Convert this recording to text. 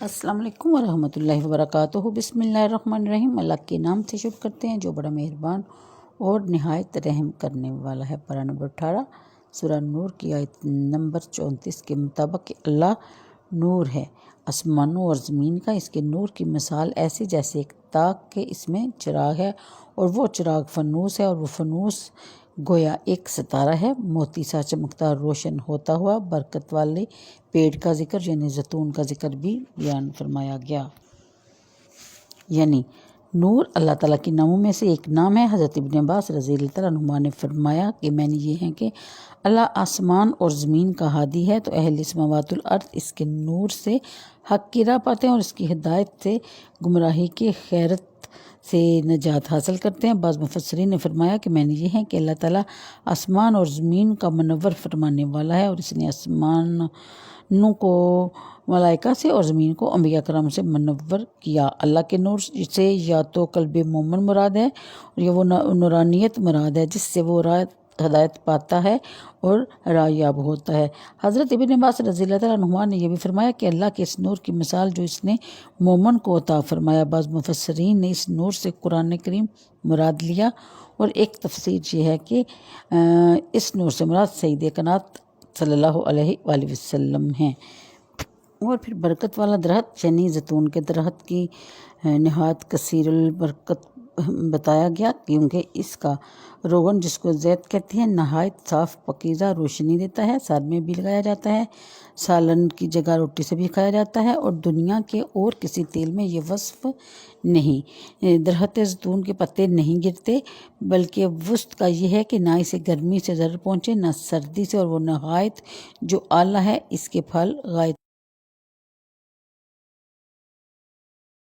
السلام علیکم ورحمۃ اللہ وبرکاتہ۔ بسم اللہ الرحمن الرحیم۔ اللہ کے نام سے شروع کرتے ہیں جو بڑا مہربان اور نہایت رحم کرنے والا ہے۔ پارہ نمبر 18 سورہ نور کی آیت نمبر 34 کے مطابق کہ اللہ نور ہے آسمانوں اور زمین کا، اس کے نور کی مثال ایسی جیسے ایک تاک کے اس میں چراغ ہے، اور وہ چراغ فنوس ہے، اور وہ فنوس گویا ایک ستارہ ہے، موتی سا چمکتا روشن ہوتا ہوا۔ برکت والے پیڑ کا ذکر یعنی زیتون کا ذکر بھی بیان فرمایا گیا۔ یعنی نور اللہ تعالیٰ کے ناموں میں سے ایک نام ہے۔ حضرت ابن عباس رضی اللہ تعالیٰ عنہما نے فرمایا کہ میں نے یہ ہے کہ اللہ آسمان اور زمین کا ہادی ہے، تو اہل سماوات الارض اس کے نور سے حق کی راہ پاتے ہیں اور اس کی ہدایت سے گمراہی کی خیرت سے نجات حاصل کرتے ہیں۔ بعض مفسرین نے فرمایا کہ میں نے یہ ہے کہ اللہ تعالیٰ آسمان اور زمین کا منور فرمانے والا ہے، اور اس نے آسمانوں کو ملائکہ سے اور زمین کو انبیاء کرام سے منور کیا۔ اللہ کے نور سے یا تو قلب مومن مراد ہے، اور یہ وہ نورانیت مراد ہے جس سے وہ ہدایت پاتا ہے اور راہ یاب ہوتا ہے۔ حضرت ابن عباس رضی اللہ تعالیٰ عنہما نے یہ بھی فرمایا کہ اللہ کے اس نور کی مثال جو اس نے مومن کو عطا فرمایا۔ بعض مفسرین نے اس نور سے قرآن کریم مراد لیا، اور ایک تفسیر یہ ہے کہ اس نور سے مراد سید کائنات صلی اللہ علیہ وآلہ وسلم ہیں۔ اور پھر برکت والا درخت یعنی زیتون کے درخت کی نہایت کثیر البرکت بتایا گیا، کیونکہ اس کا روغن جس کو زیت کہتے ہیں نہایت صاف پاکیزہ روشنی دیتا ہے۔ سال میں بھی لگایا جاتا ہے، سالن کی جگہ روٹی سے بھی کھایا جاتا ہے، اور دنیا کے اور کسی تیل میں یہ وصف نہیں۔ درخت زیتون کے پتے نہیں گرتے، بلکہ وسط کا یہ ہے کہ نہ اسے گرمی سے ضرر پہنچے نہ سردی سے، اور وہ نہایت جو اعلیٰ ہے، اس کے پھل غائب